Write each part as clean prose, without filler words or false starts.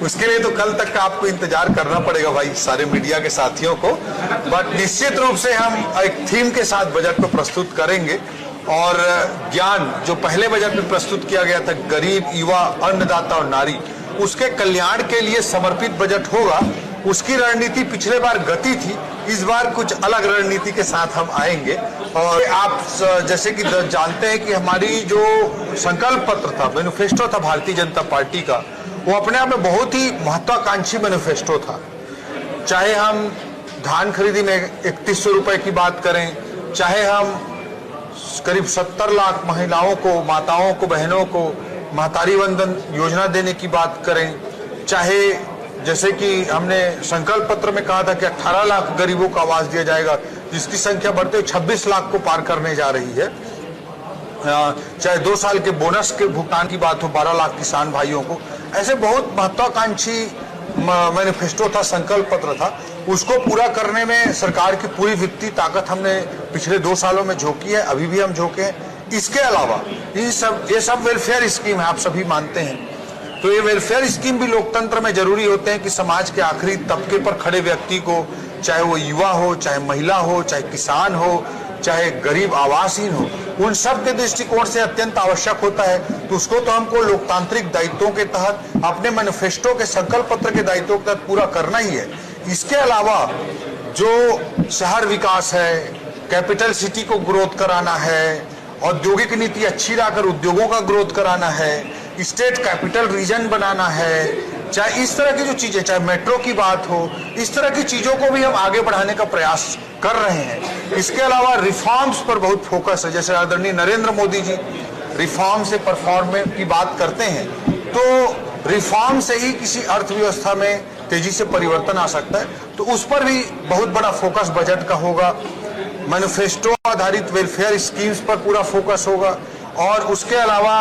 उसके लिए तो कल तक का आपको इंतजार करना पड़ेगा भाई, सारे मीडिया के साथियों को। बट निश्चित रूप से हम एक थीम के साथ बजट को प्रस्तुत करेंगे और ज्ञान जो पहले बजट में प्रस्तुत किया गया था, गरीब, युवा, अन्नदाता और नारी, उसके कल्याण के लिए समर्पित बजट होगा। उसकी रणनीति पिछले बार गति थी, इस बार कुछ अलग रणनीति के साथ हम आएंगे। और आप जैसे कि जानते हैं कि हमारी जो संकल्प पत्र था, मैनिफेस्टो था भारतीय जनता पार्टी का, वो अपने आप में बहुत ही महत्वाकांक्षी मैनिफेस्टो था। चाहे हम धान खरीदी में 3100 रुपए की बात करें, चाहे हम करीब 70 लाख महिलाओं को, माताओं को, बहनों को महतारी वंदन योजना देने की बात करें, चाहे जैसे कि हमने संकल्प पत्र में कहा था कि 18 लाख गरीबों को आवास दिया जाएगा, जिसकी संख्या बढ़ते हुए 26 लाख को पार करने जा रही है, चाहे 2 साल के बोनस के भुगतान की बात हो 12 लाख किसान भाइयों को, ऐसे बहुत महत्वाकांक्षी मैनिफेस्टो था, संकल्प पत्र था। उसको पूरा करने में सरकार की पूरी वित्तीय ताकत हमने पिछले 2 सालों में झोंकी है, अभी भी हम झोंके हैं। इसके अलावा ये सब वेलफेयर स्कीम है, आप सभी मानते हैं। तो ये वेलफेयर स्कीम भी लोकतंत्र में जरूरी होते हैं कि समाज के आखिरी तबके पर खड़े व्यक्ति को, चाहे वो युवा हो, चाहे महिला हो, चाहे किसान हो, चाहे गरीब आवासहीन हो, उन सब के दृष्टिकोण से अत्यंत आवश्यक होता है। तो उसको तो हमको लोकतांत्रिक दायित्वों के तहत, अपने मैनिफेस्टो के संकल्प पत्र के दायित्वों के तहत पूरा करना ही है। इसके अलावा जो शहर विकास है, कैपिटल सिटी को ग्रोथ कराना है, औद्योगिक नीति अच्छी लाकर उद्योगों का ग्रोथ कराना है, स्टेट कैपिटल रीजन बनाना है, चाहे इस तरह की जो चीजें, चाहे मेट्रो की बात हो, इस तरह की चीजों को भी हम आगे बढ़ाने का प्रयास कर रहे हैं। इसके अलावा रिफॉर्म्स पर बहुत फोकस है। जैसे आदरणीय नरेंद्र मोदी जी रिफॉर्म से परफॉर्मेंस की बात करते हैं, तो रिफॉर्म से ही किसी अर्थव्यवस्था में तेजी से परिवर्तन आ सकता है। तो उस पर भी बहुत बड़ा फोकस बजट का होगा। मैनिफेस्टो आधारित वेलफेयर स्कीम्स पर पूरा फोकस होगा। और उसके अलावा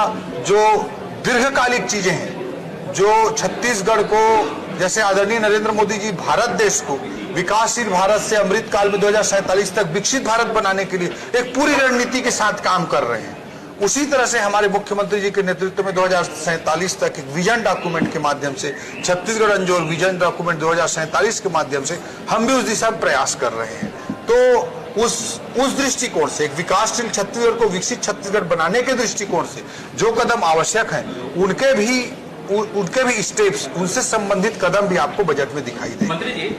जो दीर्घकालिक चीजें हैं, जो छत्तीसगढ़ को, जैसे आदरणीय नरेंद्र मोदी जी भारत देश को विकासशील भारत से अमृत काल में 2047 तक विकसित भारत बनाने के लिए एक पूरी रणनीति के साथ काम कर रहे हैं, उसी तरह से हमारे मुख्यमंत्री जी के नेतृत्व में 2047 तक एक विजन डॉक्यूमेंट के माध्यम से, छत्तीसगढ़ अंजोर विजन डॉक्यूमेंट 2047 के माध्यम से हम भी उस दिशा में प्रयास कर रहे हैं। तो उस दृष्टिकोण से, एक विकासशील छत्तीसगढ़ को विकसित छत्तीसगढ़ बनाने के दृष्टिकोण से जो कदम आवश्यक हैं, उनके भी स्टेप्स, उनसे संबंधित कदम भी आपको बजट में दिखाई देंगे। मंत्री जी,